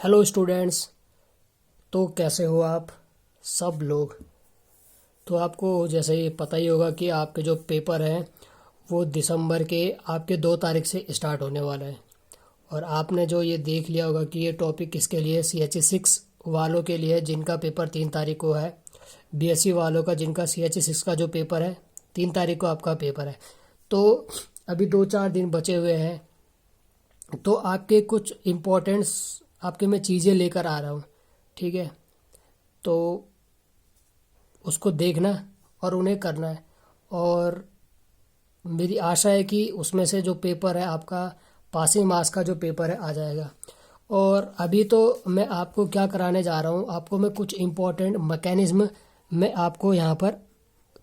Hello students. तो कैसे हो आप सब लोग। तो आपको जैसे ही पता ही होगा कि आपके जो पेपर हैं वो दिसंबर के आपके 2 तारीख से स्टार्ट होने वाला है। और आपने जो ये देख लिया होगा कि ये टॉपिक किसके लिए, CHE 6 वालों के लिए जिनका पेपर 3 तारीख को है। BSc वालों का जिनका CHE 6 का जो पेपर है 3 तारीख को आपका पेपर है। तो अभी 2-4 दिन बचे हुए हैं। तो आपके कुछ इम्पोर्टेंट्स आपके मैं चीज़ें लेकर आ रहा हूँ, ठीक है। तो उसको देखना और उन्हें करना है। और मेरी आशा है कि उसमें से जो पेपर है आपका पासिंग मार्क्स का जो पेपर है आ जाएगा। और अभी तो मैं आपको क्या कराने जा रहा हूँ, आपको मैं कुछ इम्पोर्टेंट मैकेनिज्म मैं आपको यहाँ पर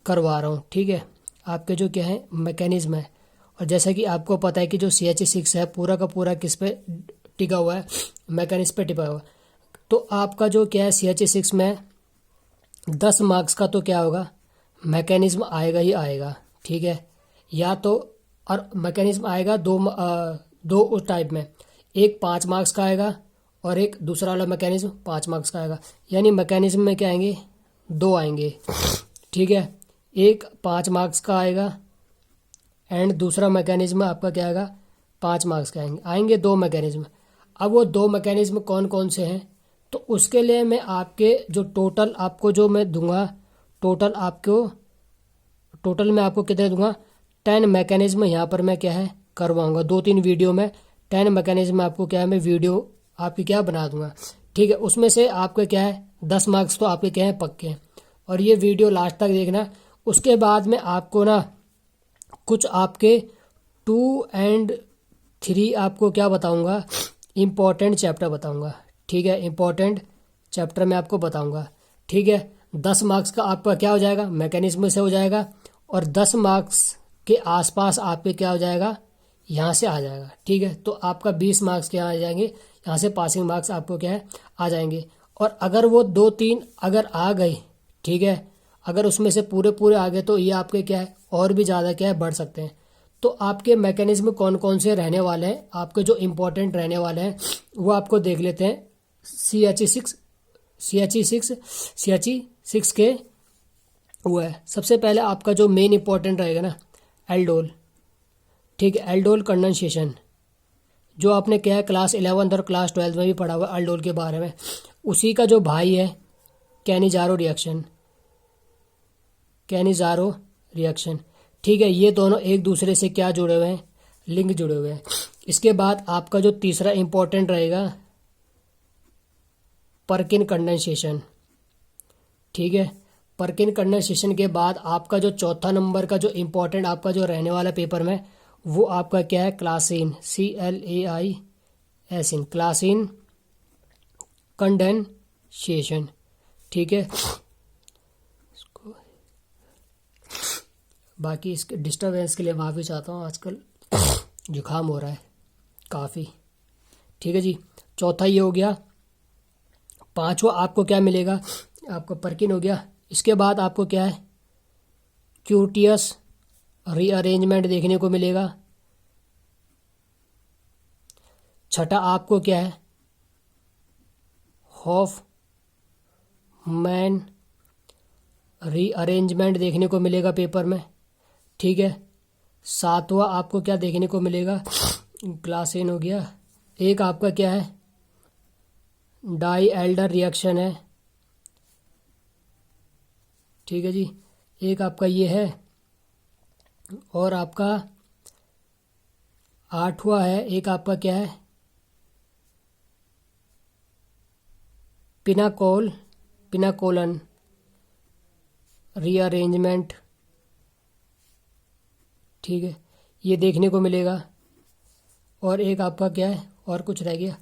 करवा रहा हूँ, ठीक है। आपके जो क्या है मैकेनिज्म है। और जैसा कि आपको पता है कि जो CHE 6 है पूरा का पूरा किस पे टिका हुआ है, मैकेनिज्म पे टिका हुआ है। तो आपका जो क्या है CHE 6 में 10 मार्क्स का तो क्या होगा, मैकेनिज्म आएगा ही आएगा, ठीक है। या तो और मैकेनिज्म आएगा दो उस टाइप में, एक 5 मार्क्स का आएगा और एक दूसरा वाला मैकेनिज्म 5 मार्क्स का आएगा। यानी मैकेनिज्म में क्या आएंगे, 2 आएंगे, ठीक है। एक 5 मार्क्स का आएगा एंड दूसरा मैकेनिज्म आपका क्या आएगा, 5 मार्क्स का आएंगे 2 मैकेनिज्म। अब वो 2 मैकेनिज्म कौन कौन से हैं, तो उसके लिए मैं आपके जो टोटल आपको जो मैं दूंगा, टोटल मैं आपको कितने दूंगा, 10 मैकेनिज्म यहाँ पर मैं क्या है करवाऊंगा। 2-3 वीडियो में 10 मैकेनिज्म आपको क्या है मैं वीडियो आपकी क्या बना दूंगा, ठीक है। उसमें से आपके क्या है 10 मार्क्स तो आपके क्या है पक्के हैं। और ये वीडियो लास्ट तक देखना। उसके बाद में आपको ना कुछ आपके 2 और 3 आपको क्या बताऊंगा, इम्पोर्टेंट चैप्टर बताऊंगा, ठीक है। इम्पोर्टेंट चैप्टर में आपको बताऊंगा, ठीक है। 10 मार्क्स का आपका क्या हो जाएगा, मैकेनिज्म से हो जाएगा। और 10 मार्क्स के आसपास आपके क्या हो जाएगा, यहाँ से आ जाएगा, ठीक है। तो आपका 20 मार्क्स के यहाँ आ जाएंगे, यहाँ से पासिंग मार्क्स आपको क्या है आ जाएंगे। और अगर वो 2-3 अगर आ गए, ठीक है, अगर उसमें से पूरे पूरे आ गए तो ये आपके क्या है और भी ज़्यादा क्या है बढ़ सकते हैं। तो आपके मैकेनिज्म कौन कौन से रहने वाले हैं, आपके जो इम्पोर्टेंट रहने वाले हैं वो आपको देख लेते हैं। CHE 6 के वो है। सबसे पहले आपका जो मेन इंपॉर्टेंट रहेगा ना, एल्डोल, ठीक है। एल्डोल कंडेंसेशन जो आपने क्या है क्लास 11th और क्लास 12th में भी पढ़ा हुआ एल्डोल के बारे में, उसी का जो भाई है कैनिजारो रिएक्शन, ठीक है। ये दोनों एक दूसरे से क्या जुड़े हुए हैं, लिंक जुड़े हुए हैं। इसके बाद आपका जो तीसरा इंपॉर्टेंट रहेगा परकिन कंडेंसेशन, ठीक है। परकिन कंडेंसेशन के बाद आपका जो चौथा नंबर का जो इम्पोर्टेंट आपका जो रहने वाला पेपर में वो आपका क्या है क्लासिन, CLAISIN, क्लासिन कंडेंसेशन, ठीक है। बाकी इसके डिस्टर्बेंस के लिए माफ़ी चाहता हूँ, आजकल जुकाम हो रहा है काफ़ी, ठीक है जी। चौथा ये हो गया। पांचवा आपको क्या मिलेगा, आपको परकिन हो गया। इसके बाद आपको क्या है क्यूटियस रीअरेंजमेंट देखने को मिलेगा। छठा आपको क्या है हॉफमैन रीअरेंजमेंट देखने को मिलेगा पेपर में, ठीक है। सातवां आपको क्या देखने को मिलेगा, क्लासिन हो गया। एक आपका क्या है डाई एल्डर रिएक्शन है, ठीक है जी। एक आपका ये है। और आपका आठवां है, एक आपका क्या है पिनाकोलन रीअरेंजमेंट, ठीक है, ये देखने को मिलेगा। और एक आपका क्या है और कुछ रह गया,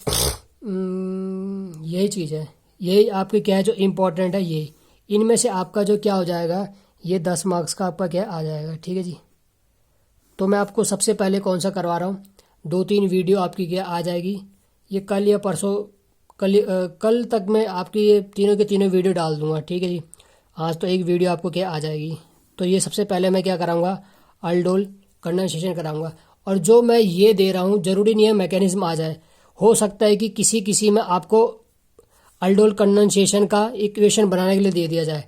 यही चीज़ है, यही आपके क्या है जो इम्पोर्टेंट है। ये इनमें से आपका जो क्या हो जाएगा ये 10 मार्क्स का आपका क्या आ जाएगा, ठीक है जी। तो मैं आपको सबसे पहले कौन सा करवा रहा हूँ, 2-3 वीडियो आपकी क्या आ जाएगी, ये कल या परसों कल तक मैं आपकी ये तीनों के तीनों वीडियो डाल दूंगा, ठीक है जी। आज तो एक वीडियो आपको क्या आ जाएगी। तो ये सबसे पहले मैं क्या कराऊंगा, अल्डोल कंडेंसेशन कराऊंगा। और जो मैं ये दे रहा हूँ ज़रूरी नहीं है मैकेनिज्म आ जाए, हो सकता है कि किसी किसी में आपको अल्डोल कंडेंसेशन का इक्वेशन बनाने के लिए दे दिया जाए।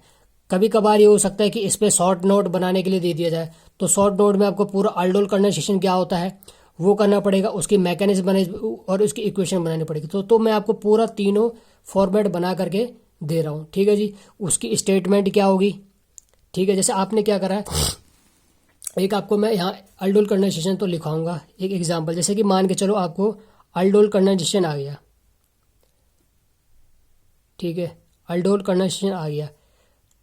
कभी कभार ये हो सकता है कि इस पे शॉर्ट नोट बनाने के लिए दे दिया जाए, तो शॉर्ट नोट में आपको पूरा अल्डोल कंडेंसेशन क्या होता है वो करना पड़ेगा, उसकी मैकेनिज्म बने और उसकी इक्वेशन बनानी पड़ेगी। तो मैं आपको पूरा तीनों फॉर्मेट बना करके दे रहा हूँ, ठीक है जी। उसकी स्टेटमेंट क्या होगी, ठीक है। जैसे आपने क्या करा है, एक आपको मैं यहाँ अल्डोल कंडेंसेशन तो लिखाऊंगा एक एग्जांपल। जैसे कि मान के चलो आपको अल्डोल कंडेंसेशन आ गया, ठीक है, अल्डोल कंडेंसेशन आ गया।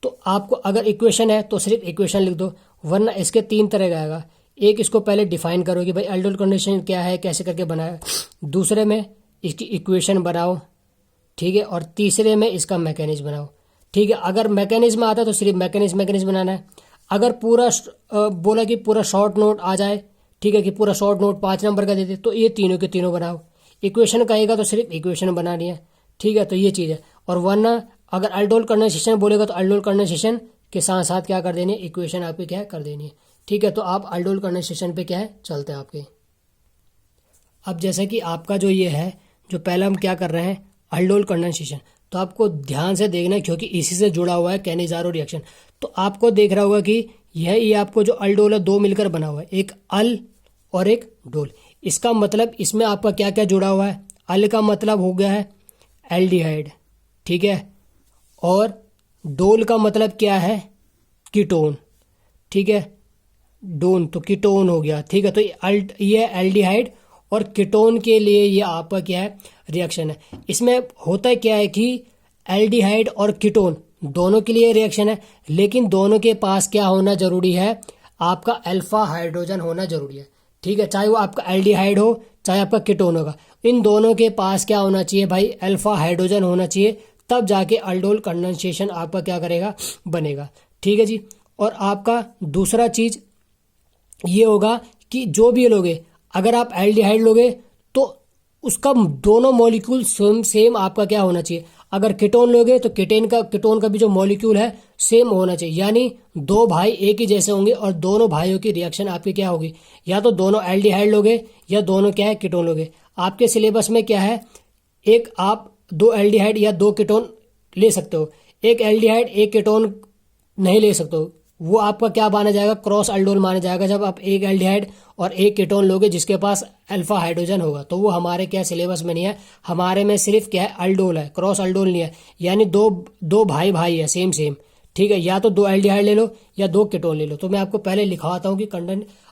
तो आपको अगर इक्वेशन है तो सिर्फ इक्वेशन लिख दो, वरना इसके तीन तरह का आएगा। एक, इसको पहले डिफाइन करो कि भाई अल्डोल कंडेंसेशन क्या है, कैसे करके बनाया। दूसरे में इसकी इक्वेशन बनाओ, ठीक है। और तीसरे में इसका मैकेनिज्म बनाओ, ठीक है। अगर मैकेनिज्म आता है तो सिर्फ मैकेनिज्म बनाना है। अगर पूरा बोला कि पूरा शॉर्ट नोट आ जाए, ठीक है, कि पूरा शॉर्ट नोट 5 नंबर का देते, तो ये तीनों के तीनों बनाओ। इक्वेशन कहेगा तो सिर्फ इक्वेशन बनानी है, ठीक है। तो ये चीज़ है। और वरना अगर अल्डोल कंडेंसेशन बोलेगा तो अल्डोल कंडेंसेशन के साथ साथ क्या कर देनी है, इक्वेशन आपकी क्या है कर देनी है, ठीक है। तो आप अल्डोल कंडेंसेशन पे क्या है चलते हैं आपके। अब जैसे कि आपका जो ये है, जो पहला हम क्या कर रहे हैं अल्डोल कंडेंसेशन, तो आपको ध्यान से देखना है क्योंकि इसी से जुड़ा हुआ है कैनिजारो रिएक्शन। तो आपको देख रहा होगा कि ये आपको जो अल्डोल है दो मिलकर बना हुआ है, एक अल और एक डोल। इसका मतलब इसमें आपका क्या क्या जुड़ा हुआ है, अल का मतलब हो गया है एल्डिहाइड, ठीक है, और डोल का मतलब क्या है कीटोन, ठीक है, डोन तो कीटोन हो गया, ठीक है। तो ये एल्डिहाइड और कीटोन के लिए ये आपका क्या है रिएक्शन है। इसमें होता क्या है कि एल्डिहाइड और कीटोन दोनों के लिए रिएक्शन है, लेकिन दोनों के पास क्या होना जरूरी है, आपका अल्फा हाइड्रोजन होना जरूरी है, ठीक है। चाहे वो आपका एल्डिहाइड हो चाहे आपका कीटोन होगा, इन दोनों के पास क्या होना चाहिए भाई, अल्फा हाइड्रोजन होना चाहिए, तब जाके अल्डोल कंडेंसेशन आपका क्या करेगा बनेगा, ठीक है जी। और आपका दूसरा चीज ये होगा कि जो भी लोगे, अगर आप एल्डिहाइड लोगे तो उसका दोनों मॉलिक्यूल सेम आपका क्या होना चाहिए। अगर कीटोन लोगे तो कीटोन का भी जो मॉलिक्यूल है सेम होना चाहिए, यानी दो भाई एक ही जैसे होंगे और दोनों भाइयों की रिएक्शन आपकी क्या होगी, या तो दोनों एल्डिहाइड लोगे या दोनों क्या है कीटोन लोगे। आपके सिलेबस में क्या है, एक आप दो एल्डिहाइड या दो कीटोन ले सकते हो, एक एल्डिहाइड एक कीटोन नहीं ले सकते हो, वो आपका क्या माना जाएगा, क्रॉस अल्डोल माना जाएगा। जब आप एक एल्डिहाइड और एक कीटोन लोगे जिसके पास अल्फा हाइड्रोजन होगा, तो वो हमारे क्या सिलेबस में नहीं है, हमारे में सिर्फ क्या है अल्डोल है, क्रॉस अल्डोल नहीं है, यानी दो भाई भाई है सेम, ठीक है। या तो दो एल्डिहाइड ले लो या दो कीटोन ले लो। तो मैं आपको पहले लिखवाता हूँ कि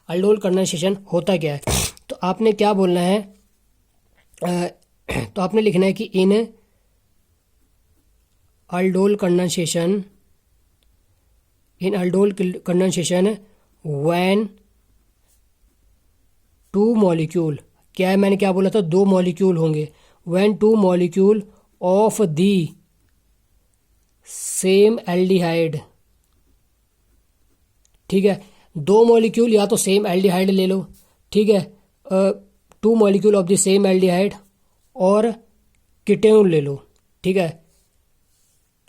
अल्डोल कंडेंसेशन होता क्या है। तो आपने क्या बोलना है, तो आपने लिखना है कि in aldol condensation when two molecule, क्या है मैंने क्या बोला था, दो मॉलिक्यूल होंगे, when two molecule of the same aldehyde, ठीक है, दो मॉलिक्यूल या तो सेम एल्डिहाइड ले लो, ठीक है, to molecule of the same aldehyde और कीटोन ले लो, ठीक है।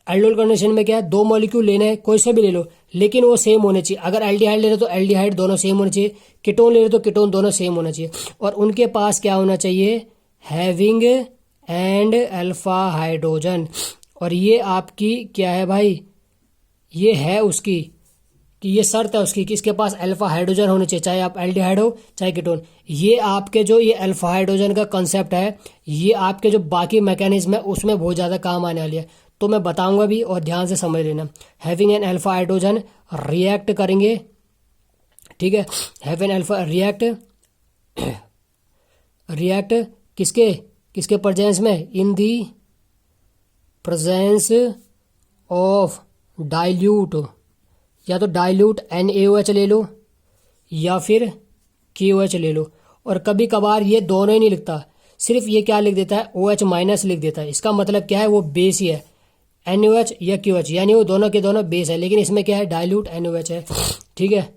अल्डोल कंडेंसेशन में क्या है, दो मॉलिक्यूल लेना है, कोई से भी ले लो, लेकिन वो सेम होने चाहिए। अगर एल्डिहाइड ले लो तो एल्डिहाइड दोनों सेम होने चाहिए, कीटोन ले लो तो कीटोन दोनों सेम होना चाहिए, और उनके पास क्या होना चाहिए, हैविंग एंड अल्फा हाइड्रोजन। और ये आपकी क्या है भाई, ये है उसकी कि ये शर्त है उसकी कि इसके पास अल्फा हाइड्रोजन होने चाहिए, चाहे आप एल्डिहाइड हो चाहे कीटोन। ये आपके जो ये अल्फा हाइड्रोजन का कंसेप्ट है, ये आपके जो बाकी मैकेनिज्म है उसमें बहुत ज़्यादा काम आने वाली है, तो मैं बताऊंगा भी और ध्यान से समझ लेना। Having an alpha hydrogen react करेंगे, ठीक है, हैविंग अल्फा रिएक्ट किसके प्रेजेंस में, इन दी प्रेजेंस ऑफ डाइल्यूट, या तो डाइल्यूट NaOH ले लो या फिर KOH ले लो। और कभी कभार ये दोनों ही नहीं लिखता, सिर्फ ये क्या लिख देता है, OH माइनस लिख देता है। इसका मतलब क्या है, वो बेस ही है, NaOH या KOH, यानी वो दोनों के दोनों बेस है, लेकिन इसमें क्या है डाइल्यूट NaOH है, ठीक है।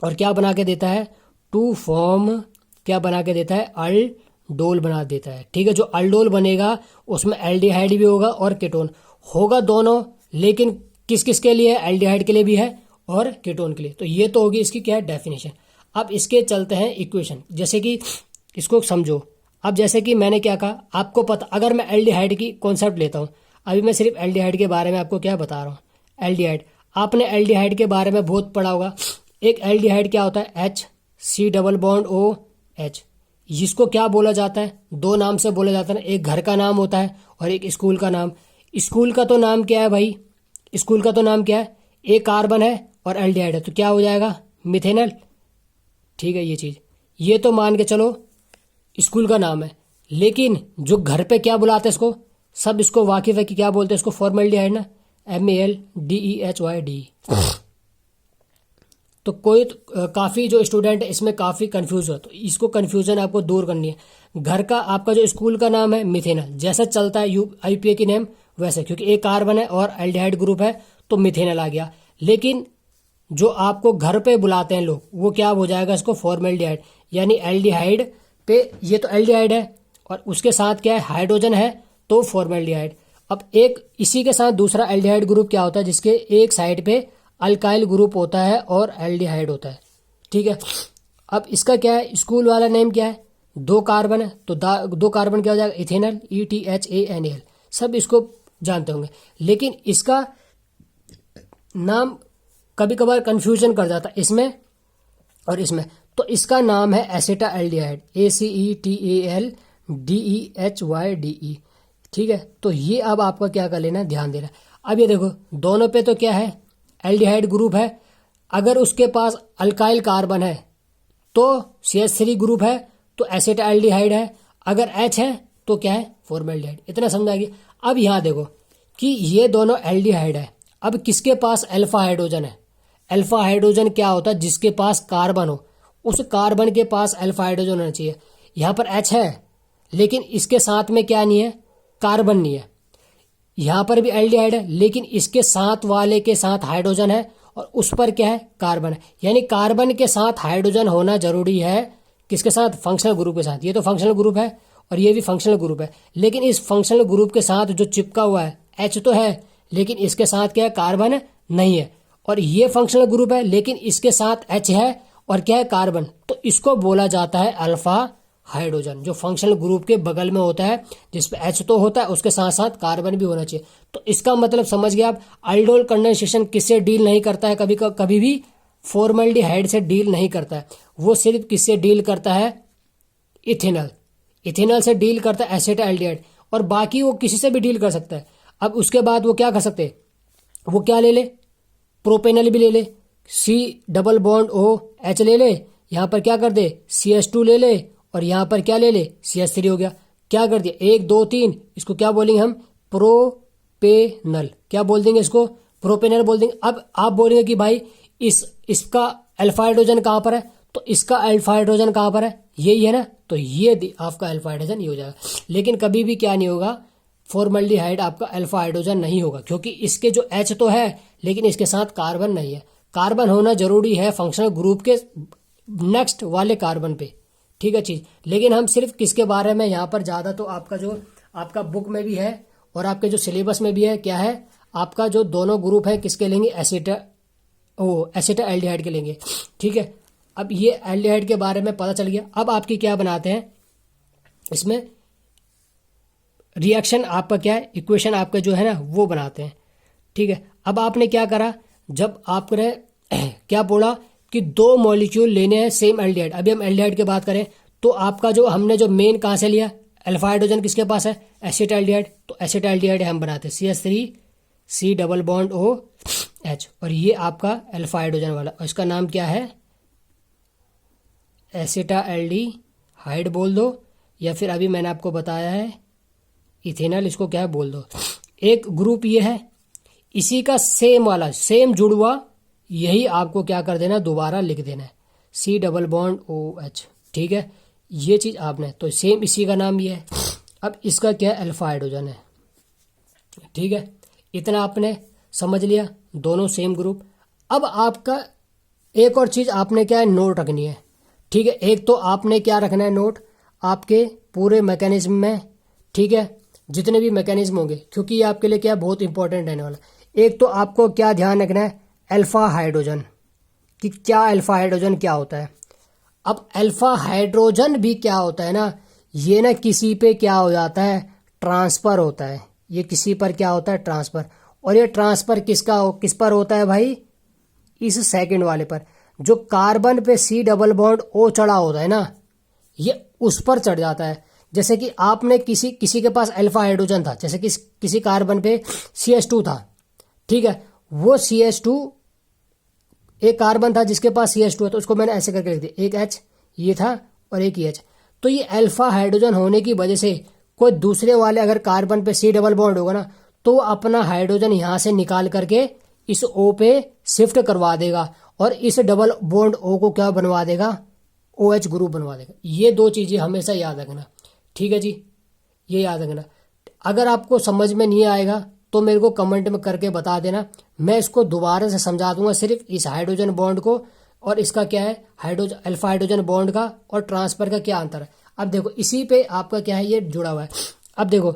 और क्या बना के देता है, टू फॉर्म क्या बना के देता है, अल्डोल बना देता है, ठीक है। जो अल्डोल बनेगा उसमें एल्डिहाइड भी होगा और कीटोन होगा दोनों, लेकिन किस किस के लिए, एल्डिहाइड के लिए भी है और कीटोन के लिए। तो ये तो होगी इसकी क्या है डेफिनेशन। अब इसके चलते हैं इक्वेशन, जैसे कि इसको समझो, अब जैसे कि मैंने क्या कहा, आपको पता, अगर मैं एल्डिहाइड की कॉन्सेप्ट लेता हूँ, अभी मैं सिर्फ एल्डिहाइड के बारे में आपको क्या बता रहा हूँ। एल्डिहाइड, आपने एल्डिहाइड के बारे में बहुत पढ़ा होगा। एक एल्डिहाइड क्या होता है, H C double bond O H. जिसको क्या बोला जाता है, दो नाम से बोला जाता है ना, एक घर का नाम होता है और एक स्कूल का नाम। स्कूल का तो नाम क्या है भाई, स्कूल का तो नाम क्या है, एक कार्बन है और एल्डिहाइड है, तो क्या हो जाएगा, मिथेनल। ठीक है, ये चीज, ये तो मान के चलो स्कूल का नाम है। लेकिन जो घर पे क्या बुलाते हैं इसको, सब इसको वाकिफ है कि क्या बोलते हैं इसको, फॉर्मल्डिहाइड ना, MALDEHYD। तो कोई काफ़ी जो स्टूडेंट है इसमें काफ़ी कंफ्यूज हो, तो इसको कंफ्यूजन आपको दूर करनी है। घर का आपका जो स्कूल का नाम है मिथेनल, जैसा चलता है IUPAC की नेम वैसे, क्योंकि एक कार्बन है और एल्डिहाइड ग्रुप है तो मिथेनल आ गया। लेकिन जो आपको घर पे बुलाते हैं लोग, वो क्या हो जाएगा इसको, फॉर्मल्डिहाइड। यानी एल्डिहाइड पे, ये तो एल्डिहाइड है और उसके साथ क्या है, हाइड्रोजन है, तो फॉर्मल्डिहाइड। अब एक इसी के साथ दूसरा एल्डिहाइड ग्रुप क्या होता है, जिसके एक साइड पे अल्काइल ग्रुप होता है और एल्डिहाइड होता है। ठीक है, अब इसका क्या है, स्कूल वाला नेम क्या है, दो कार्बन है तो दो कार्बन क्या हो जाएगा, इथेनल, ETHANAL। सब इसको जानते होंगे। लेकिन इसका नाम कभी कभार कंफ्यूजन कर जाता है इसमें और इसमें, तो इसका नाम है एसिटाल्डिहाइड, ACETALDEHYDE। ठीक है, तो ये अब आपका क्या कर लेना, ध्यान देना। अब ये देखो, दोनों पे तो क्या है, एल्डिहाइड ग्रुप है। अगर उसके पास अल्काइल कार्बन है तो CH3 ग्रुप है तो एसिटाल्डिहाइड है। अगर H है तो क्या है, फॉर्मल्डिहाइड। इतना समझा गया। अब यहाँ देखो कि ये दोनों एल्डिहाइड है। अब किसके पास अल्फा हाइड्रोजन है, अल्फा हाइड्रोजन क्या होता है, जिसके पास कार्बन हो, उस कार्बन के पास अल्फा हाइड्रोजन होना चाहिए। यहाँ पर H है लेकिन इसके साथ में क्या नहीं है, कार्बन नहीं है। यहाँ पर भी एल्डिहाइड है लेकिन इसके साथ वाले के साथ हाइड्रोजन है और उस पर क्या है, कार्बन है। यानी कार्बन के साथ हाइड्रोजन होना जरूरी है, किसके साथ, फंक्शनल ग्रुप के साथ। ये तो फंक्शनल ग्रुप है और ये भी फंक्शनल ग्रुप है। लेकिन इस फंक्शनल ग्रुप के साथ जो चिपका हुआ है, H तो है लेकिन इसके साथ क्या है, कार्बन नहीं है। और ये फंक्शनल ग्रुप है लेकिन इसके साथ H है और क्या है, कार्बन। तो इसको बोला जाता है अल्फा हाइड्रोजन, जो फंक्शनल ग्रुप के बगल में होता है, जिसपे H तो होता है, उसके साथ साथ कार्बन भी होना चाहिए। तो इसका मतलब समझ गया आप, aldol कंडेंसेशन किससे डील नहीं करता है, कभी भी फॉर्मल्डिहाइड से डील नहीं करता है। वो सिर्फ किससे डील करता है, इथेनल, इथेनल से डील करता है एसिटाल्डिहाइड, और बाकी वो किसी से भी डील कर सकता है। अब उसके बाद वो क्या कर सकते हैं, वो क्या ले ले, प्रोपेनल भी ले ले, C डबल बॉन्ड OH ले ले, यहाँ पर क्या कर दे, CH2 ले ले, और यहाँ पर क्या ले ले, CH3 हो गया। क्या कर दिया, 1 2 3, इसको क्या बोलेंगे हम, प्रोपेनल। क्या बोल देंगे इसको, प्रोपेनल बोल देंगे। अब आप बोलेंगे कि भाई इसका अल्फा हाइड्रोजन कहाँ पर है, तो इसका अल्फा हाइड्रोजन कहाँ पर है, यही है ना, तो ये आपका अल्फा हाइड्रोजन ये हो जाएगा। लेकिन कभी भी क्या नहीं होगा, फॉर्मल्डिहाइड आपका अल्फा हाइड्रोजन नहीं होगा, क्योंकि इसके जो H तो है लेकिन इसके साथ कार्बन नहीं है। कार्बन होना जरूरी है फंक्शनल ग्रुप के नेक्स्ट वाले कार्बन पे। ठीक है चीज। लेकिन हम सिर्फ किसके बारे में यहाँ पर ज्यादा, तो आपका जो आपका बुक में भी है और आपके जो सिलेबस में भी है, क्या है, आपका जो दोनों ग्रुप है किसके लेंगे, एसिटाल्डिहाइड के लेंगे। ठीक है, अब ये एल्डिहाइड के बारे में पता चल गया। अब आपकी क्या बनाते हैं, इसमें रिएक्शन आपका क्या है, इक्वेशन आपका जो है ना वो बनाते हैं। ठीक है, अब आपने क्या करा, जब आपने क्या बोला कि दो मॉलिक्यूल लेने हैं सेम एल्डिहाइड। अभी हम एल्डिहाइड की बात करें तो आपका जो हमने जो मेन कहाँ से लिया, अल्फा हाइड्रोजन किसके पास है, एसिटाल्डिहाइड, तो एसिटाल्डिहाइड हम बनाते हैं CH3 C double bond OH, और ये आपका अल्फा हाइड्रोजन वाला, और इसका नाम क्या है, एसिटाल्डिहाइड बोल दो, या फिर अभी मैंने आपको बताया है इथेनल, इसको क्या है बोल दो। एक ग्रुप ये है, इसी का सेम वाला, सेम जुड़वा, यही आपको क्या कर देना, दोबारा लिख देना है, C डबल बॉन्ड OH। ठीक है, ये चीज आपने, तो सेम इसी का नाम ये है। अब इसका क्या है, अल्फा हाइड्रोजन है। ठीक है, इतना आपने समझ लिया, दोनों सेम ग्रुप। अब आपका एक और चीज आपने क्या है, नोट रखनी है। ठीक है, एक तो आपने क्या रखना है, नोट आपके पूरे मैकेनिज्म में। ठीक है, जितने भी मैकेनिज्म होंगे, क्योंकि ये आपके लिए क्या बहुत इंपॉर्टेंट रहने वाला। एक तो आपको क्या ध्यान रखना है, अल्फा हाइड्रोजन, कि क्या अल्फा हाइड्रोजन क्या होता है। अब अल्फा हाइड्रोजन भी क्या होता है ना, ये ना किसी पे क्या हो जाता है, ट्रांसफर होता है। ये किसी पर क्या होता है, ट्रांसफर। और ये ट्रांसफर किस पर होता है भाई, इस सेकंड वाले पर। जो कार्बन पे C डबल बॉन्ड O चढ़ा होता है ना, ये उस पर चढ़ जाता है। जैसे कि आपने किसी के पास अल्फा हाइड्रोजन था, जैसे कि किसी कार्बन पे CH2 था, ठीक है। वो CH2, एक कार्बन था जिसके पास CH2 है, तो उसको मैंने ऐसे करके लिख दिया, एक H ये था और एक H। तो ये अल्फा हाइड्रोजन होने की वजह से कोई दूसरे वाले अगर कार्बन पे C डबल बॉन्ड होगा ना, तो वो अपना हाइड्रोजन यहां से निकाल करके इस O पे शिफ्ट करवा देगा और इस डबल बॉन्ड O को क्या बनवा देगा, OH ग्रुप बनवा देगा। ये दो चीजें हमेशा याद रखना, ठीक है जी, ये याद रखना। अगर आपको समझ में नहीं आएगा तो मेरे को कमेंट में करके बता देना, मैं इसको दोबारा से समझा दूंगा, सिर्फ इस हाइड्रोजन बॉन्ड को और इसका क्या है, हाइड्रोजन अल्फा हाइड्रोजन बॉन्ड का और ट्रांसफर का क्या अंतर है। अब देखो इसी पे आपका क्या है, ये जुड़ा हुआ है। अब देखो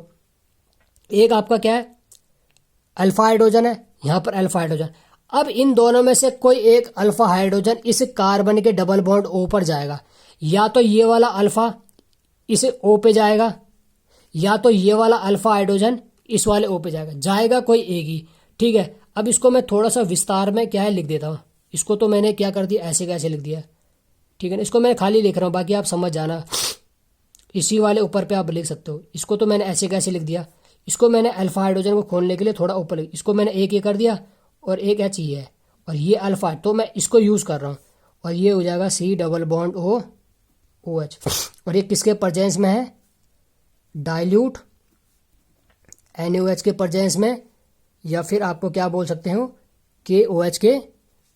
एक आपका क्या है, अल्फा हाइड्रोजन है, यहां पर अल्फा हाइड्रोजन। अब इन दोनों में से कोई एक अल्फा हाइड्रोजन इस कार्बन के डबल बॉन्ड O पर जाएगा, या तो ये वाला अल्फा इस O पे जाएगा, या तो ये वाला अल्फा हाइड्रोजन इस वाले O पे जाएगा कोई एक ही, ठीक है। अब इसको मैं थोड़ा सा विस्तार में क्या है लिख देता हूँ। इसको तो मैंने क्या कर दिया, ऐसे कैसे लिख दिया, ठीक है ना। इसको मैं खाली लिख रहा हूँ, बाकी आप समझ जाना, इसी वाले ऊपर पे आप लिख सकते हो। इसको तो मैंने ऐसे कैसे लिख दिया, इसको मैंने अल्फा हाइड्रोजन को खोलने के लिए थोड़ा ऊपर इसको मैंने एक ये कर दिया और एक H ये है और ये अल्फा, तो मैं इसको यूज़ कर रहा हूँ और ये हो जाएगा C double bond O OH। और ये किसके प्रेजेंस में है, डाइल्यूट NaOH के प्रेजेंस में, या फिर आपको क्या बोल सकते हो KOH के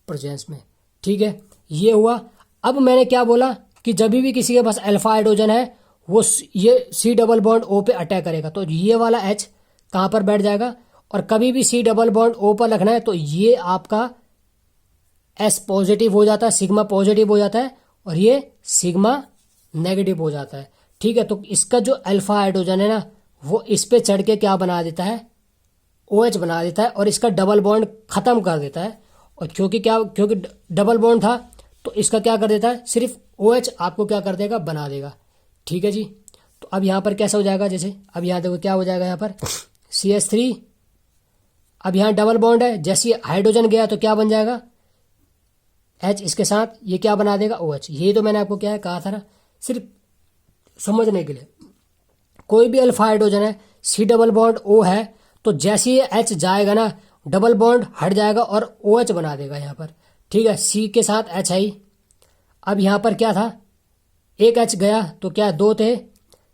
प्रेजेंस में, ठीक है। ये हुआ। अब मैंने क्या बोला कि जब भी किसी के पास अल्फा हाइड्रोजन है वो ये C डबल बॉन्ड O पे अटैक करेगा, तो ये वाला H कहाँ पर बैठ जाएगा। और कभी भी C डबल बॉन्ड O पर रखना है तो ये आपका S पॉजिटिव हो जाता है, सिग्मा पॉजिटिव हो जाता है और ये सिग्मा नेगेटिव हो जाता है, ठीक है। तो इसका जो अल्फा हाइड्रोजन है ना, वो इस पे चढ़ के क्या बना देता है, OH बना देता है और इसका डबल बॉन्ड खत्म कर देता है। और क्योंकि डबल बॉन्ड था तो इसका क्या कर देता है, सिर्फ OH आपको क्या कर देगा, बना देगा, ठीक है जी। तो अब यहाँ पर कैसा हो जाएगा, जैसे अब यहाँ देखो क्या हो जाएगा, यहाँ पर CH3, अब यहाँ डबल बॉन्ड है, जैसे हाइड्रोजन गया तो क्या बन जाएगा, H इसके साथ ये क्या बना देगा, OH। ये तो मैंने आपको क्या है कहा था ना, सिर्फ समझने के लिए। कोई भी अल्फा हाइड्रोजन है, C डबल बॉन्ड O है, तो जैसे ही H जाएगा ना, डबल बॉन्ड हट जाएगा और OH बना देगा यहाँ पर, ठीक है। C के साथ H है। अब यहाँ पर क्या था, एक H गया तो क्या दो थे,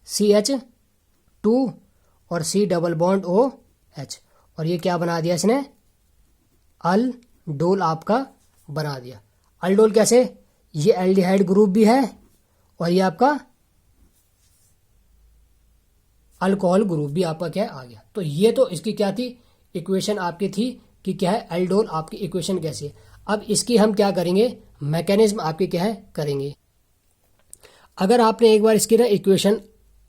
CH2 और C डबल बॉन्ड OH, और ये क्या बना दिया इसने, अल्डोल आपका बना दिया। अल्डोल कैसे, ये एल्डिहाइड ग्रुप भी है और ये आपका अल्कोहल ग्रुप भी आपका क्या है आ गया। तो ये तो इसकी क्या थी, इक्वेशन आपकी थी कि क्या है, एल्डोल आपकी इक्वेशन कैसी है। अब इसकी हम क्या करेंगे, मैकेनिज्म आपकी क्या है करेंगे। अगर आपने एक बार इसकी ना इक्वेशन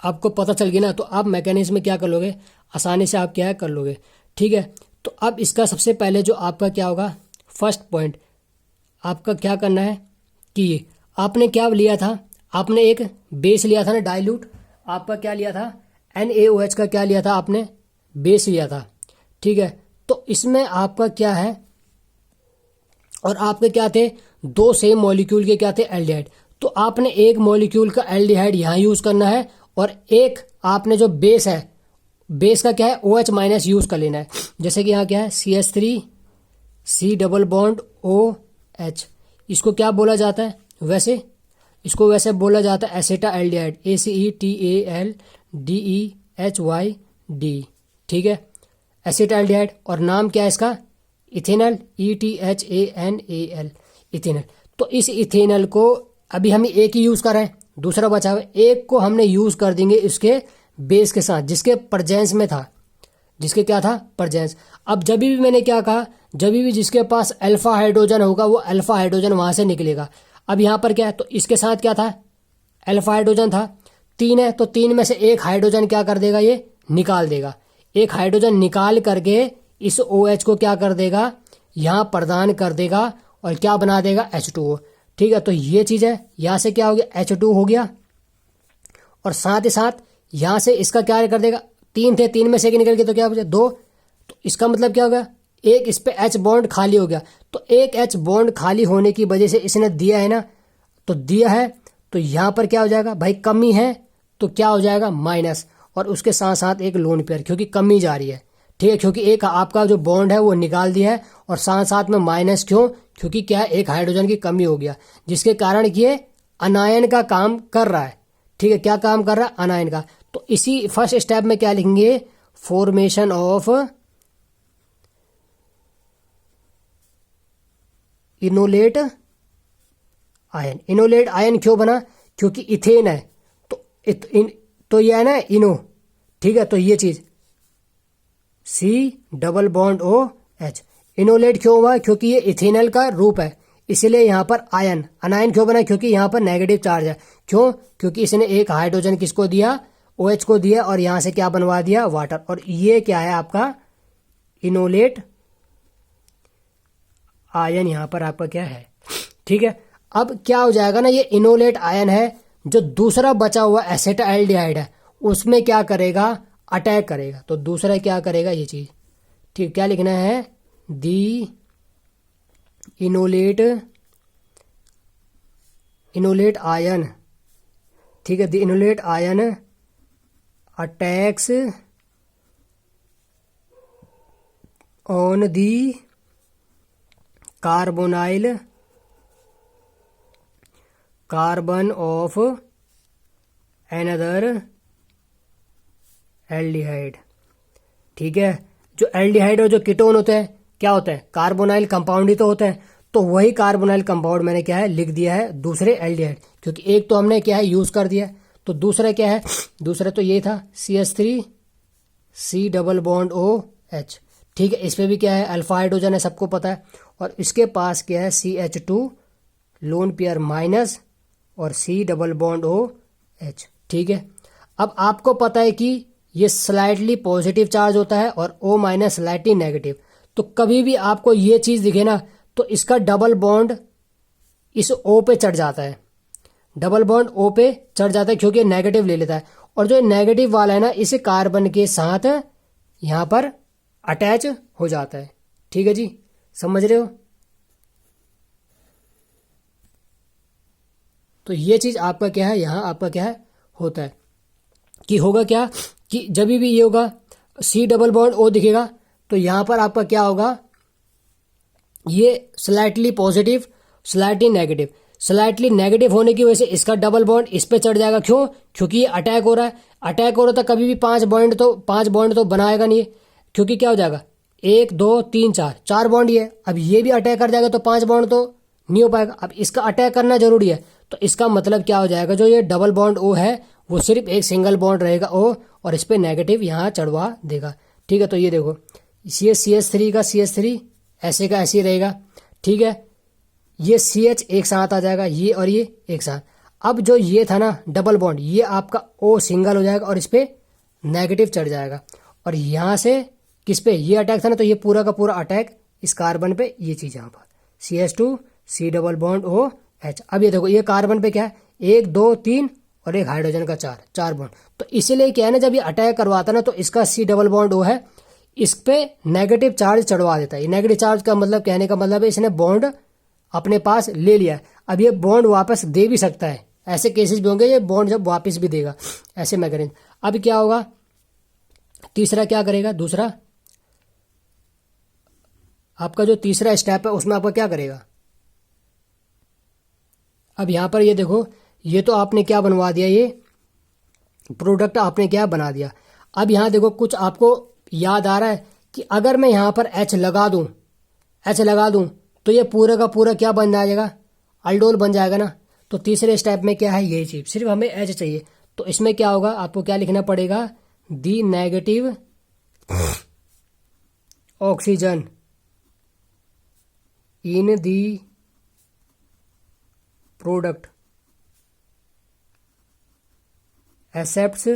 आपको पता चल गई ना, तो आप मैकेनिज्म में क्या कर लोगे, आसानी से आप क्या है कर लोगे, ठीक है। तो अब इसका सबसे पहले जो आपका क्या होगा, फर्स्ट पॉइंट आपका क्या करना है कि आपने क्या लिया था, आपने एक बेस लिया था ना, डाइल्यूट आपका क्या लिया था, NaOH का क्या लिया था आपने, बेस लिया था, ठीक है। तो इसमें आपका क्या है, और आपके क्या थे, दो सेम मॉलिक्यूल के क्या थे, एल्डिहाइड। तो आपने एक मॉलिक्यूल का एल्डिहाइड यहाँ यूज करना है और एक आपने जो बेस है, बेस का क्या है, OH माइनस यूज कर लेना है। जैसे कि यहाँ क्या है, CH3 C double bond OH, इसको क्या बोला जाता है, वैसे इसको वैसे बोला जाता है एसेटा एल्डिहाइड, ACETALDEHYD, ठीक है, एसेटा एल्डिहाइड। और नाम क्या है इसका, इथेनल, ETHANAL, इथेनल। तो इस इथेनल को अभी हम एक ही यूज कर रहे हैं, दूसरा बचा हुआ एक को हमने यूज कर देंगे इसके बेस के साथ, जिसके प्रेजेंस में था, जिसके क्या था, प्रेजेंस। अब जब भी मैंने क्या कहा, जब भी जिसके पास अल्फा हाइड्रोजन होगा वो अल्फा हाइड्रोजन वहां से निकलेगा। अब यहाँ पर क्या है, तो इसके साथ क्या था, अल्फा हाइड्रोजन था, 3 है, तो 3 में से एक हाइड्रोजन क्या कर देगा, ये निकाल देगा। एक हाइड्रोजन निकाल करके इस OH को क्या कर देगा, यहाँ प्रदान कर देगा और क्या बना देगा, H2O, ठीक है। तो ये चीज है, यहां से क्या हो गया, H2 हो गया। और साथ ही साथ यहाँ से इसका क्या कर देगा, 3 थे, 3 में से एक निकल गया तो क्या बचा 2। तो इसका मतलब क्या हो गया, एक इस पे H बॉन्ड खाली हो गया। तो एक H बॉन्ड खाली होने की वजह से इसने दिया है ना, तो दिया है तो यहाँ पर क्या हो जाएगा भाई, कमी है तो क्या हो जाएगा माइनस, और उसके साथ साथ एक लोन पेयर क्योंकि कमी जा रही है, ठीक है, क्योंकि एक आपका जो बॉन्ड है वो निकाल दिया है और साथ साथ में माइनस क्यों, क्योंकि क्या है एक हाइड्रोजन की कमी हो गया, जिसके कारण कि ये अनायन का काम कर रहा है। ठीक है, क्या काम कर रहा है, अनायन का। तो इसी फर्स्ट स्टेप में क्या लिखेंगे, formation of enolate ion. Enolate ion क्यों बना, क्योंकि इथेन है तो ये है ना इनो, ठीक है, तो ये चीज C double bond OH। Enolate क्यों हुआ, क्योंकि ये इथेनल का रूप है, इसलिए यहां पर आयन। अनायन क्यों बना, क्योंकि यहां पर नेगेटिव चार्ज है। क्यों, क्योंकि इसने एक हाइड्रोजन किसको दिया, OH को दिया, और यहां से क्या बनवा दिया, वाटर। और ये क्या है आपका इनोलेट आयन, यहां पर आपका क्या है, ठीक है। अब क्या हो जाएगा ना, ये इनोलेट आयन है, जो दूसरा बचा हुआ एसेटाल्डिहाइड है उसमें क्या करेगा, अटैक करेगा। तो दूसरा क्या करेगा ये चीज, ठीक, क्या लिखना है, दी इनोलेट आयन, ठीक है, the enolate ion attacks on the carbonyl carbon of another aldehyde. ठीक है, जो एल्डिहाइड और जो कीटोन होते हैं क्या होते हैं, कार्बोनाइल कंपाउंड ही तो होते हैं। तो वही कार्बोनाइल कंपाउंड मैंने क्या है लिख दिया है दूसरे एल्डिहाइड, क्योंकि एक तो हमने क्या है यूज कर दिया, तो दूसरा क्या है, दूसरा तो ये था CH3 C double bond OH। ठीक है, इस पे भी क्या है अल्फा हाइड्रोजन है, सबको पता है, और इसके पास क्या है CH2 लोन पेयर माइनस और C डबल बॉन्ड OH। ठीक है, अब आपको पता है कि ये स्लाइटली पॉजिटिव चार्ज होता है और O माइनस स्लाइटली नेगेटिव। तो कभी भी आपको ये चीज दिखे ना, तो इसका डबल बॉन्ड इस O पे चढ़ जाता है, डबल बॉन्ड O पे चढ़ जाता है, क्योंकि नेगेटिव ले लेता है, और जो नेगेटिव वाला है ना इस कार्बन के साथ यहां पर अटैच हो जाता है। ठीक है जी, समझ रहे हो। तो ये चीज आपका क्या है, यहां आपका क्या है होता है कि होगा क्या, कि जब भी ये होगा C डबल बॉन्ड O दिखेगा, तो यहां पर आपका क्या होगा, ये slightly positive slightly negative, slightly negative होने की वजह से इसका डबल बॉन्ड इस पे चढ़ जाएगा। क्यों, क्योंकि ये अटैक हो रहा है, अटैक हो रहा था, कभी भी 5 बॉन्ड तो बनाएगा नहीं, क्योंकि क्या हो जाएगा 1 2 3 4 4 बॉन्ड ही है। अब ये भी अटैक कर जाएगा तो 5 बॉन्ड तो नहीं हो पाएगा। अब इसका अटैक करना जरूरी है, तो इसका मतलब क्या हो जाएगा, जो ये डबल बॉन्ड O है वो सिर्फ एक सिंगल बॉन्ड रहेगा O, और इस पे नेगेटिव यहाँ चढ़वा देगा। ठीक है, तो ये देखो ये CH3 का CH3 ऐसे का ऐसे ही रहेगा। ठीक है, ये CH एक साथ आ जाएगा, ये और ये एक साथ। अब जो ये था ना डबल बॉन्ड, ये आपका O सिंगल हो जाएगा और इस पे नेगेटिव चढ़ जाएगा, और यहाँ से किस पे ये अटैक था ना, तो ये पूरा का पूरा अटैक इस कार्बन पे, ये चीज यहाँ पर CH2 C double bond OH। अब ये देखो ये कार्बन पे क्या है 1 2 3 और एक हाइड्रोजन का 4 बॉन्ड। तो इसीलिए क्या है ना, जब ये अटैक करवाता ना तो इसका C डबल बॉन्ड O है, इस पे नेगेटिव चार्ज चढ़वा देता है। ये नेगेटिव चार्ज का मतलब, कहने का मतलब है इसने बॉन्ड अपने पास ले लिया है। अब ये बॉन्ड वापस दे भी सकता है, ऐसे केसेस भी होंगे ये बॉन्ड जब वापस भी देगा, ऐसे मैकेनिज्म। अब क्या होगा, तीसरा क्या करेगा, दूसरा आपका जो तीसरा स्टेप है उसमें आपका क्या करेगा। अब यहां पर ये देखो, ये तो आपने क्या बनवा दिया, ये प्रोडक्ट आपने क्या बना दिया। अब यहां देखो कुछ आपको याद आ रहा है कि अगर मैं यहां पर H लगा दूं तो ये पूरा का पूरा क्या बन जाएगा, अल्डोल बन जाएगा ना। तो तीसरे स्टेप में क्या है, यही चीज, सिर्फ हमें H चाहिए। तो इसमें क्या होगा, आपको क्या लिखना पड़ेगा, दी negative oxygen in the product accepts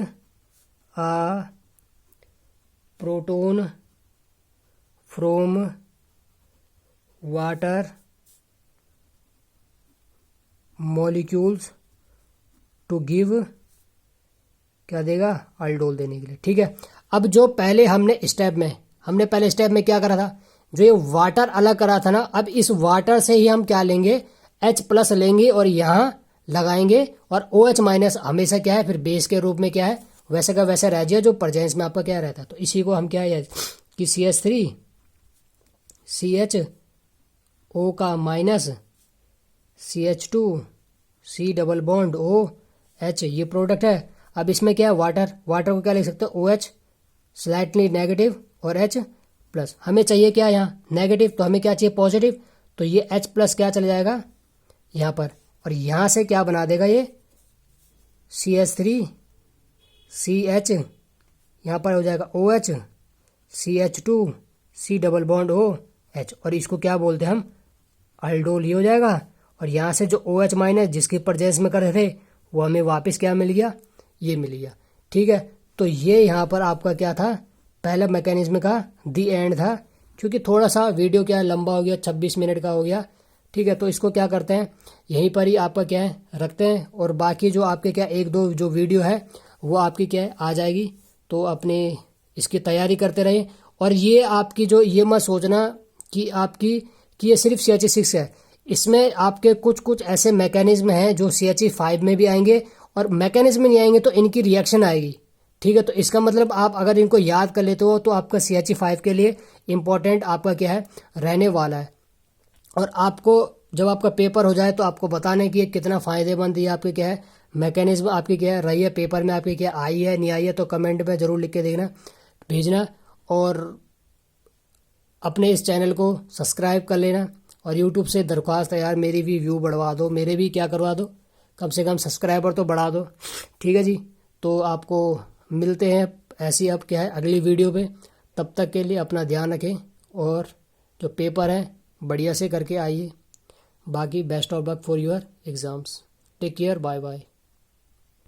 a proton from water molecules to give क्या देगा, अल्डोल देने के लिए। ठीक है, अब जो पहले हमने पहले स्टेप में क्या करा था, जो ये वाटर अलग करा था ना, अब इस वाटर से ही हम क्या लेंगे, H+ लेंगे और यहाँ लगाएंगे, और OH- हमेशा क्या है फिर बेस के रूप में क्या है वैसे का वैसे रह जाए जो प्रेजेंस में आपका क्या रहता है। तो इसी को हम क्या है कि CH3 CHO का minus CH2 C double bond OH, ये प्रोडक्ट है। अब इसमें क्या है, वाटर को क्या लिख सकते हैं, OH स्लाइटली नेगेटिव और H+। हमें चाहिए क्या यहाँ नेगेटिव, तो हमें क्या चाहिए पॉजिटिव, तो ये H+ क्या चले जाएगा यहाँ पर, और यहाँ से क्या बना देगा ये CH3 CH, यहाँ पर हो जाएगा OH CH2 C double bond OH, और इसको क्या बोलते हैं हम, अल्डोल ही हो जाएगा। और यहाँ से जो OH- जिसकी प्रेजेंस में कर रहे थे वो हमें वापस क्या मिल गया, ये मिल गया। ठीक है, तो ये यहाँ पर आपका क्या था, पहला मैकेनिज्म का दी एंड था, क्योंकि थोड़ा सा वीडियो क्या लंबा हो गया, 26 मिनट का हो गया। ठीक है, तो इसको क्या करते हैं यहीं पर ही आपका क्या है रखते हैं, और बाकी जो आपके क्या एक दो जो वीडियो है वो आपकी क्या है आ जाएगी, तो अपने इसकी तैयारी करते रहें। और ये आपकी जो, ये मत सोचना कि आपकी कि ये सिर्फ CH6 है, इसमें आपके कुछ कुछ ऐसे मैकेनिज्म हैं जो CH5 में भी आएंगे, और मैकेनिज्म नहीं आएंगे तो इनकी रिएक्शन आएगी। ठीक है, तो इसका मतलब आप अगर इनको याद कर लेते हो तो आपका CH5 के लिए इम्पोर्टेंट आपका क्या है रहने वाला है। और आपको जब आपका पेपर हो जाए तो आपको बताने कि ये कितना फ़ायदेमंद ये आपके क्या है मैकेनिज्म आपकी क्या है रही है, पेपर में आपकी क्या आई है नहीं आई है, तो कमेंट में ज़रूर लिख के देखना भेजना। और अपने इस चैनल को सब्सक्राइब कर लेना, और यूट्यूब से दरख्वास्त है यार मेरी भी व्यू बढ़वा दो, मेरे भी क्या करवा दो, कम से कम सब्सक्राइबर तो बढ़ा दो। ठीक है जी, तो आपको मिलते हैं ऐसी अब क्या है अगली वीडियो पे, तब तक के लिए अपना ध्यान रखें, और जो पेपर है बढ़िया से करके आइए। बाकी best of luck for your exams. Take care, bye bye.